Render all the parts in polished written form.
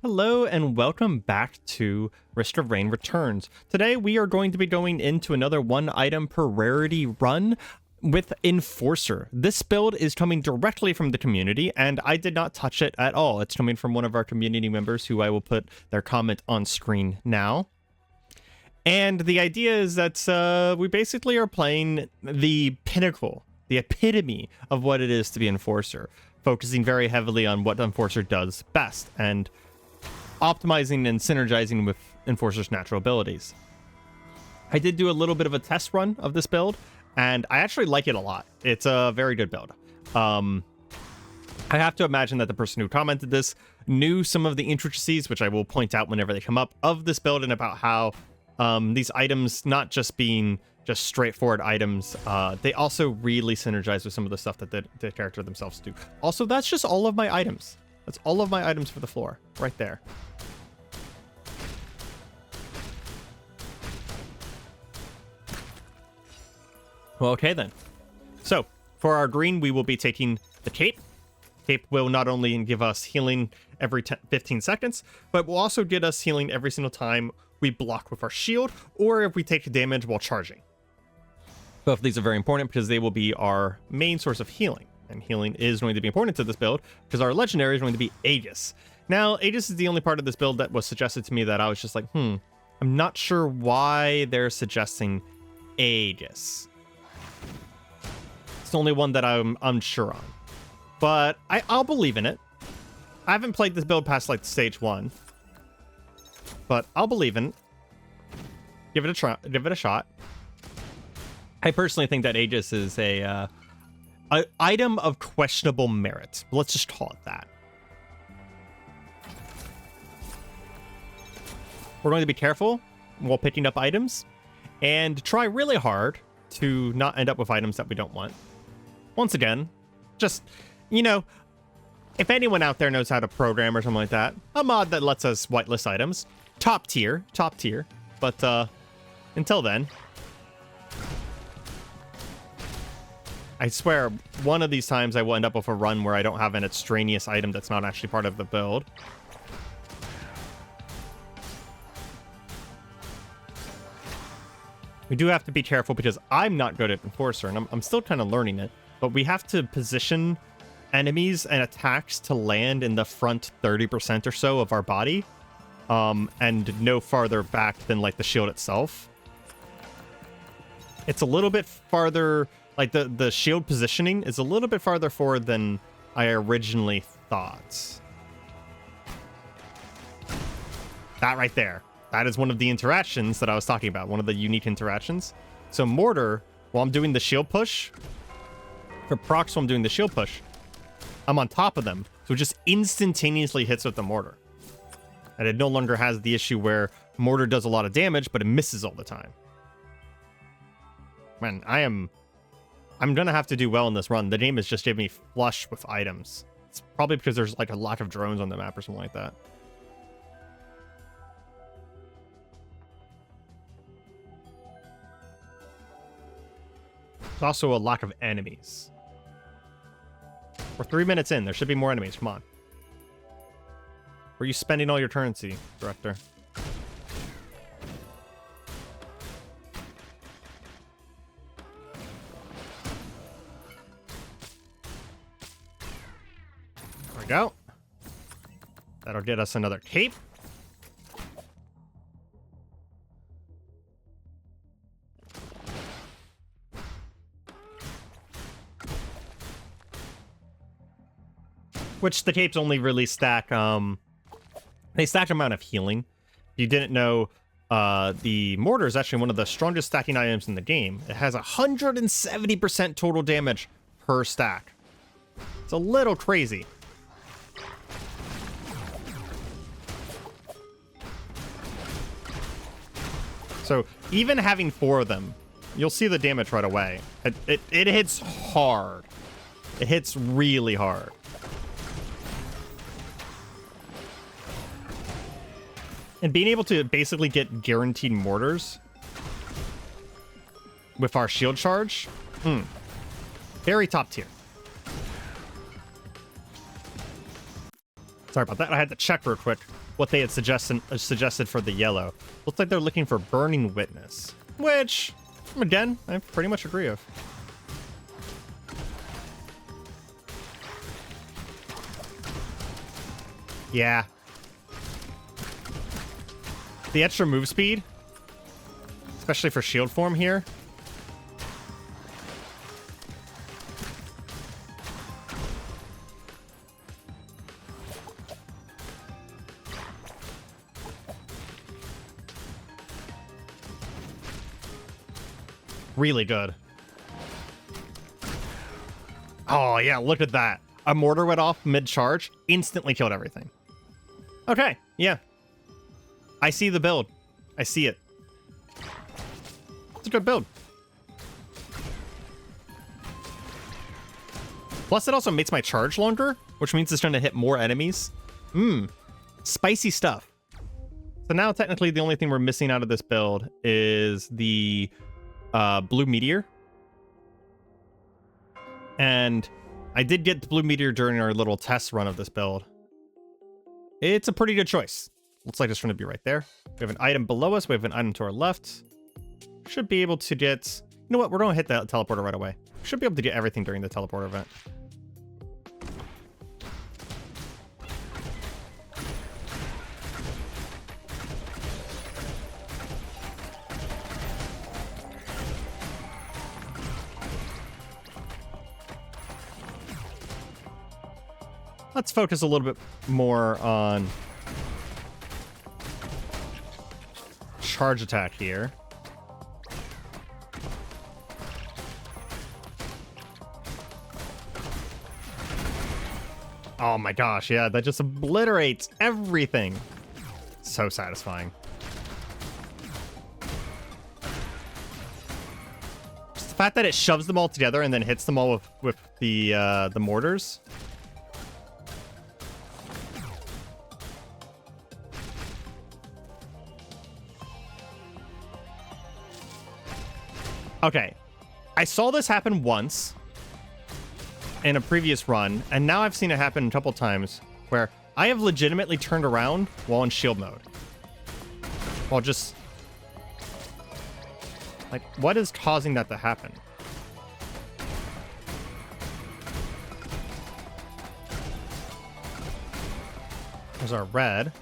Hello and welcome back to Risk of Rain Returns. Today we are going to be going into another one item per rarity run with Enforcer. This build is coming directly from the community and I did not touch it at all. It's coming from one of our community members who I will put their comment on screen now. And the idea is that we basically are playing the pinnacle, the epitome of what it is to be Enforcer, focusing very heavily on what Enforcer does best and optimizing and synergizing with Enforcer's natural abilities. I did do a little bit of a test run of this build, and I actually like it a lot. It's a very good build. I have to imagine that the person who commented this knew some of the intricacies, which I will point out whenever they come up, of this build and about how these items, not just being just straightforward items, they also really synergize with some of the stuff that the character themselves do. Also, that's just all of my items. That's all of my items for the floor, right there. Well, okay then. So, for our green, we will be taking the cape. Cape will not only give us healing every 15 seconds, but will also get us healing every single time we block with our shield, or if we take damage while charging. Both of these are very important because they will be our main source of healing. And healing is going to be important to this build because our legendary is going to be Aegis. Now, Aegis is the only part of this build that was suggested to me that I was just like, I'm not sure why they're suggesting Aegis. It's the only one that I'm unsure on. But I'll believe in it. I haven't played this build past like stage 1. But I'll believe in it. Give it a try, give it a shot. I personally think that Aegis is an item of questionable merit. Let's just call it that. We're going to be careful while picking up items and try really hard to not end up with items that we don't want. Once again, just, you know, if anyone out there knows how to program or something like that, a mod that lets us whitelist items, top tier. But until then, I swear, one of these times I will end up with a run where I don't have an extraneous item that's not actually part of the build. We do have to be careful because I'm not good at Enforcer, and I'm still kind of learning it. But we have to position enemies and attacks to land in the front 30% or so of our body, and no farther back than like the shield itself. It's a little bit farther. Like, the shield positioning is a little bit farther forward than I originally thought. That right there. That is one of the interactions that I was talking about. One of the unique interactions. So Mortar, while I'm doing the shield push, for procs while I'm doing the shield push, I'm on top of them. So it just instantaneously hits with the Mortar. And it no longer has the issue where Mortar does a lot of damage, but it misses all the time. Man, I'm gonna have to do well in this run. The game is just giving me flush with items. It's probably because there's like a lack of drones on the map or something like that. There's also a lack of enemies. We're 3 minutes in. There should be more enemies. Come on. Where are you spending all your currency, Director? Go. That'll get us another cape. Which the capes only really stack, they stack amount of healing. If you didn't know, the Mortar is actually one of the strongest stacking items in the game. It has 170% total damage per stack. It's a little crazy. So even having 4 of them, you'll see the damage right away. It hits hard. It hits really hard. And being able to basically get guaranteed mortars with our shield charge, very top tier. Sorry about that. I had to check real quick what they had suggested for the yellow. Looks like they're looking for Burning Witness, which, again, I pretty much agree with. Yeah. The extra move speed, especially for shield form here. Really good. Oh, yeah, look at that. A mortar went off mid-charge, instantly killed everything. Okay, yeah. I see the build. I see it. It's a good build. Plus, it also makes my charge longer, which means it's going to hit more enemies. Spicy stuff. So now, technically, the only thing we're missing out of this build is the blue meteor. And I did get the blue meteor during our little test run of this build. It's a pretty good choice. Looks like it's going to be right there. We have an item below us. We have an item to our left. Should be able to get... You know what? We're going to hit that teleporter right away. Should be able to get everything during the teleporter event. Let's focus a little bit more on charge attack here. Oh my gosh, yeah, that just obliterates everything. So satisfying. Just the fact that it shoves them all together and then hits them all with the mortars. Okay, I saw this happen once in a previous run, and now I've seen it happen a couple times where I have legitimately turned around while in shield mode. While just... Like, what is causing that to happen? There's our red.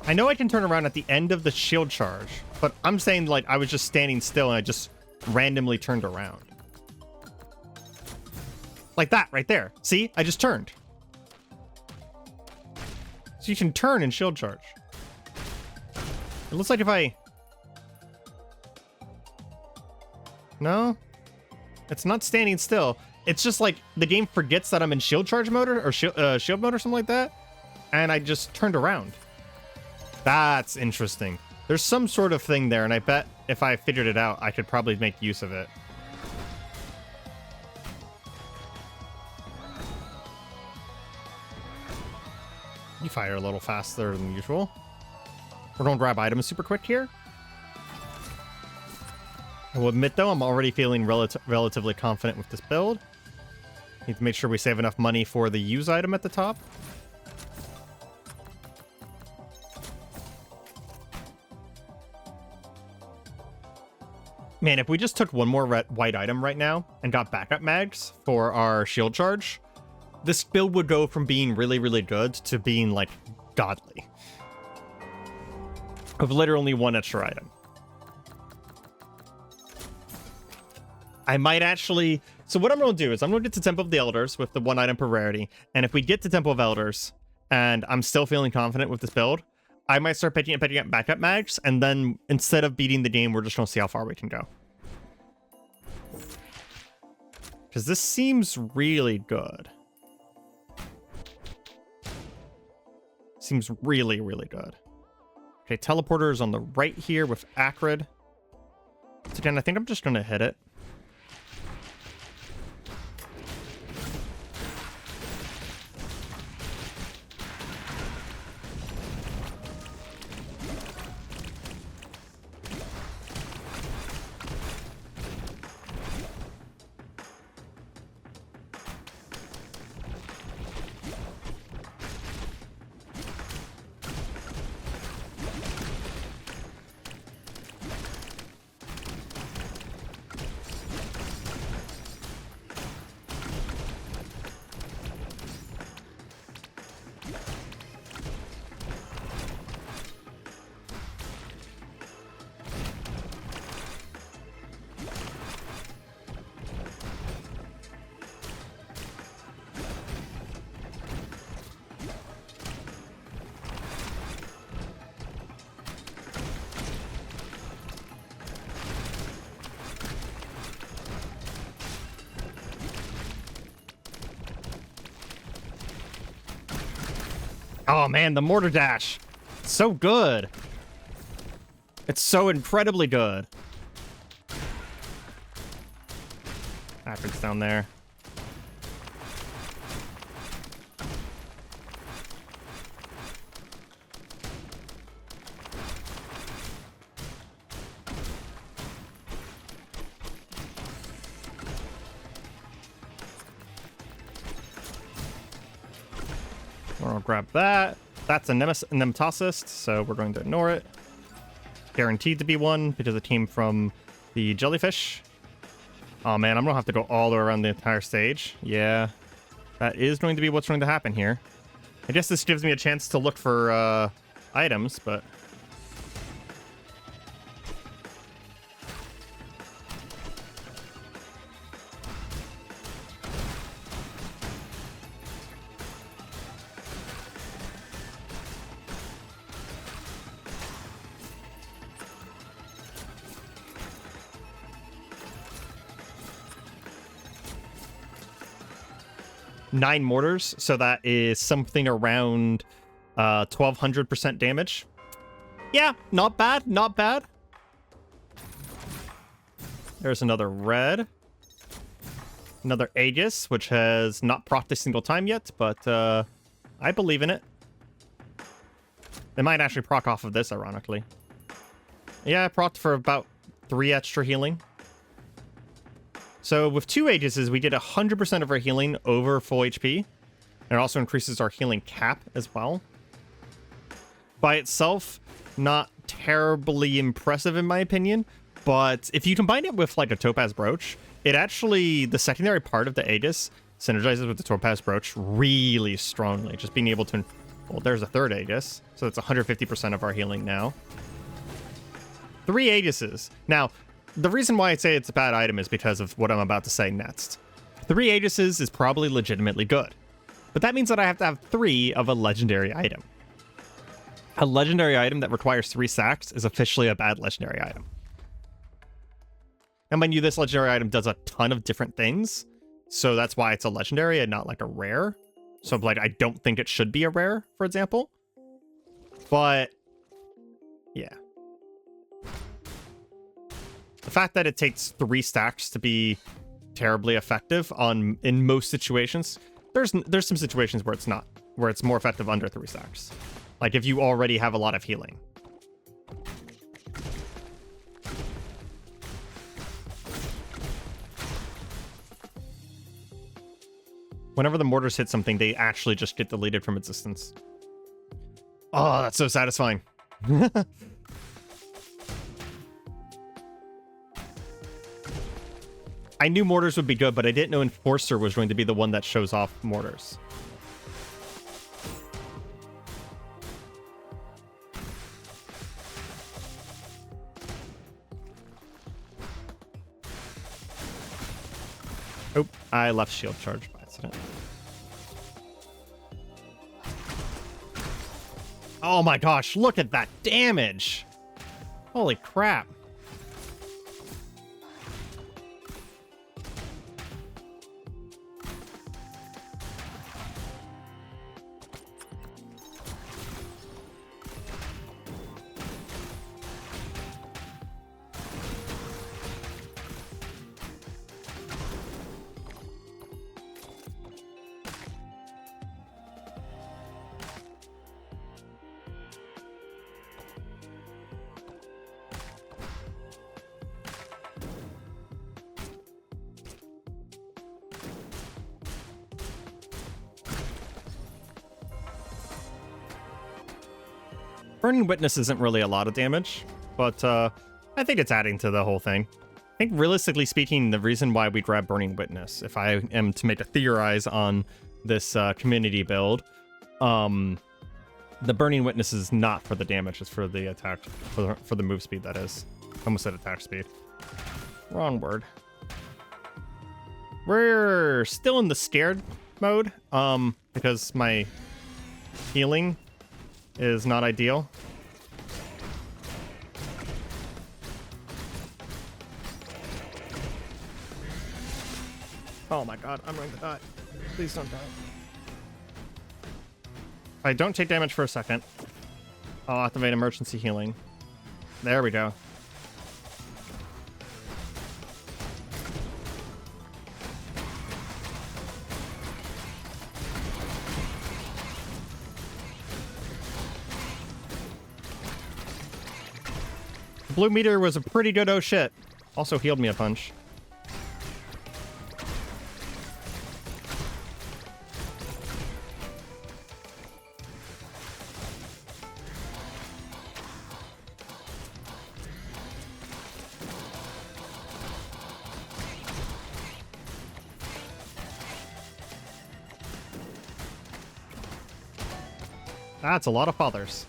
I know I can turn around at the end of the shield charge, but I'm saying, like, I was just standing still and I just randomly turned around. Like that right there. See? I just turned. So you can turn and shield charge. It looks like if I... No? It's not standing still. It's just like the game forgets that I'm in shield charge mode or shield mode or something like that. And I just turned around. That's interesting. There's some sort of thing there, and I bet if I figured it out, I could probably make use of it. You fire a little faster than usual. We're going to grab items super quick here. I will admit, though, I'm already feeling relatively confident with this build. Need to make sure we save enough money for the use item at the top. Man, if we just took one more white item right now and got backup mags for our shield charge, this build would go from being really, really good to being, like, godly. With literally one extra item. I might actually... So what I'm going to do is I'm going to get to Temple of the Elders with the one item per rarity. And if we get to Temple of Elders and I'm still feeling confident with this build, I might start picking up backup mags, and then instead of beating the game, we're just going to see how far we can go. Because this seems really good. Seems really, really good. Okay, teleporter is on the right here with Acrid. So again, I think I'm just going to hit it. Oh man, the mortar dash. So good. It's so incredibly good. Happens down there. I'll grab that. That's a nematocist, so we're going to ignore it. Guaranteed to be one because it came from the jellyfish. Oh man, I'm gonna have to go all the way around the entire stage. Yeah, that is going to be what's going to happen here. I guess this gives me a chance to look for items, but... Nine mortars, so that is something around 1200% damage. Yeah, not bad, not bad. There's another red. Another Aegis, which has not procced a single time yet, but I believe in it. It might actually proc off of this, ironically. Yeah, I procced for about 3 extra healing. So with 2 Aegises, we did 100% of our healing over full HP. And it also increases our healing cap as well. By itself, not terribly impressive in my opinion. But if you combine it with like a Topaz Brooch, it actually, the secondary part of the Aegis synergizes with the Topaz Brooch really strongly. Just being able to, well, there's a third Aegis. So it's 150% of our healing now. 3 Aegises. Now, the reason why I'd say it's a bad item is because of what I'm about to say next. 3 Aegises is probably legitimately good. But that means that I have to have 3 of a legendary item. A legendary item that requires 3 sacks is officially a bad legendary item. And mind you, this legendary item does a ton of different things. So that's why it's a legendary and not like a rare. So like, I don't think it should be a rare, for example. But yeah. The fact that it takes 3 stacks to be terribly effective in most situations, there's some situations where it's not, where it's more effective under 3 stacks. Like if you already have a lot of healing. Whenever the mortars hit something, they actually just get deleted from existence. Oh, that's so satisfying. I knew mortars would be good, but I didn't know Enforcer was going to be the one that shows off mortars. Oh, I left shield charge by accident. Oh my gosh, look at that damage! Holy crap. Burning Witness isn't really a lot of damage, but I think it's adding to the whole thing. I think realistically speaking, the reason why we grab Burning Witness, if I am to make a theorize on this community build, the Burning Witness is not for the damage, it's for the attack, for the move speed, that is. Almost said attack speed. Wrong word. We're still in the scared mode, because my healing is not ideal. Oh my god, I'm going to die. Please don't die. I don't take damage for a second, I'll activate emergency healing. There we go. Blue meter was a pretty good oh shit. Also healed me a bunch. That's a lot of fathers.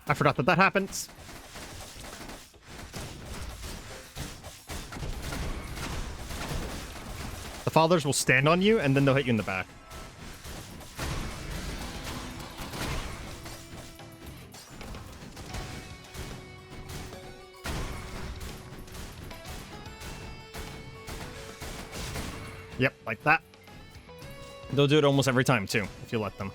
I forgot that happens. The fathers will stand on you and then they'll hit you in the back. Yep, like that. They'll do it almost every time, too, if you let them.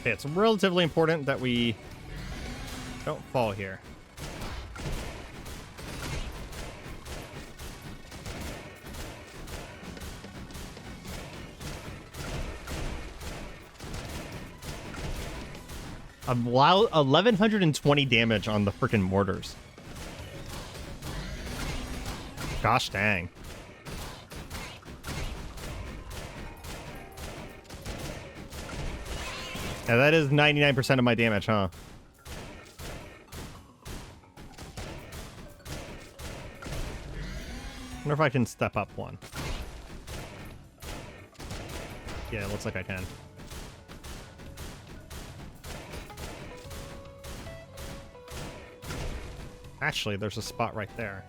Okay, it's relatively important that we don't fall here. Wow, 1120 damage on the freaking mortars. Gosh dang. Yeah, that is 99% of my damage, huh? Wonder if I can step up one. Yeah, it looks like I can. Actually, there's a spot right there.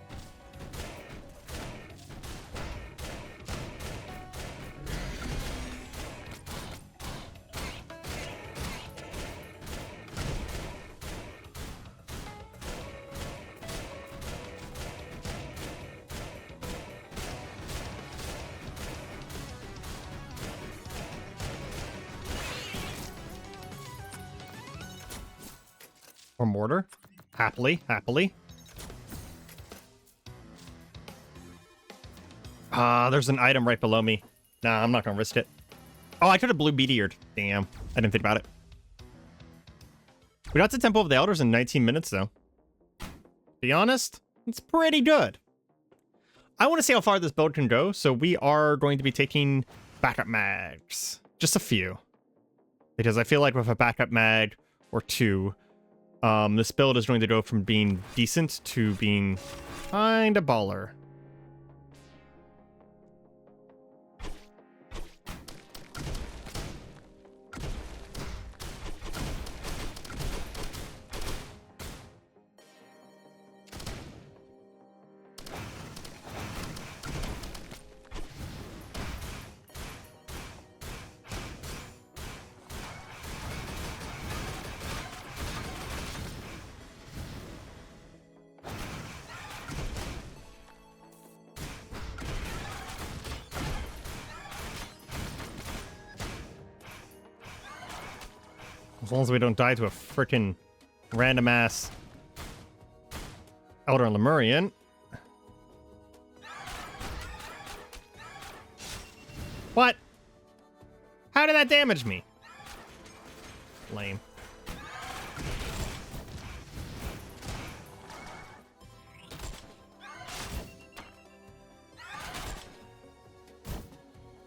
Or mortar. Happily, happily. There's an item right below me. Nah, I'm not gonna risk it. Oh, I could have blue meteored. Damn. I didn't think about it. We got to Temple of the Elders in 19 minutes, though. Be honest, it's pretty good. I want to see how far this build can go, so we are going to be taking backup mags. Just a few. Because I feel like with a backup mag or two, this build is going to go from being decent to being kinda baller. As long as we don't die to a freaking random ass Elder Lemurian. What? How did that damage me? Lame.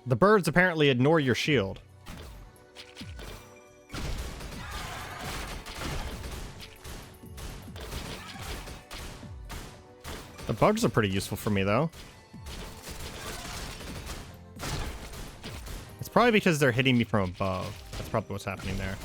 The birds apparently ignore your shield. The bugs are pretty useful for me, though. Probably because they're hitting me from above. That's probably what's happening there.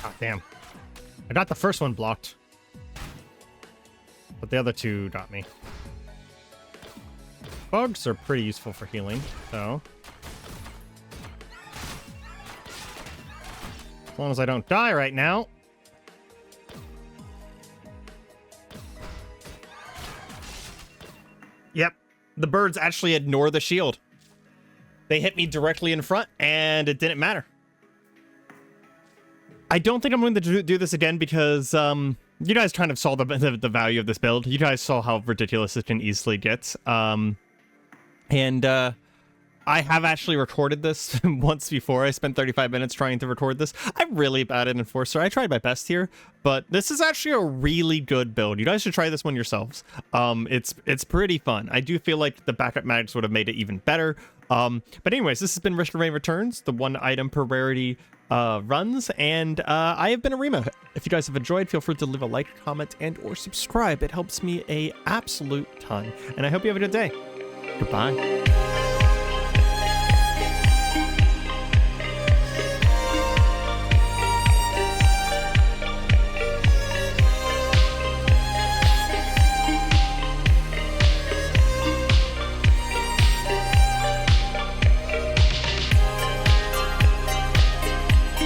Oh, damn. I got the first one blocked. But the other two got me. Bugs are pretty useful for healing, so. As long as I don't die right now. Yep. The birds actually ignore the shield. They hit me directly in front, and it didn't matter. I don't think I'm going to do this again because you guys kind of saw the value of this build. You guys saw how ridiculous it can easily get. I have actually recorded this once before. I spent 35 minutes trying to record this. I'm really bad at Enforcer. I tried my best here, but this is actually a really good build. You guys should try this one yourselves. It's pretty fun. I do feel like the backup magics would have made it even better. But anyways, this has been Risk of Rain Returns, the 1 item per rarity runs, and I have been Areima. If you guys have enjoyed, feel free to leave a like, comment, and or subscribe. It helps me a absolute ton, and I hope you have a good day. Goodbye.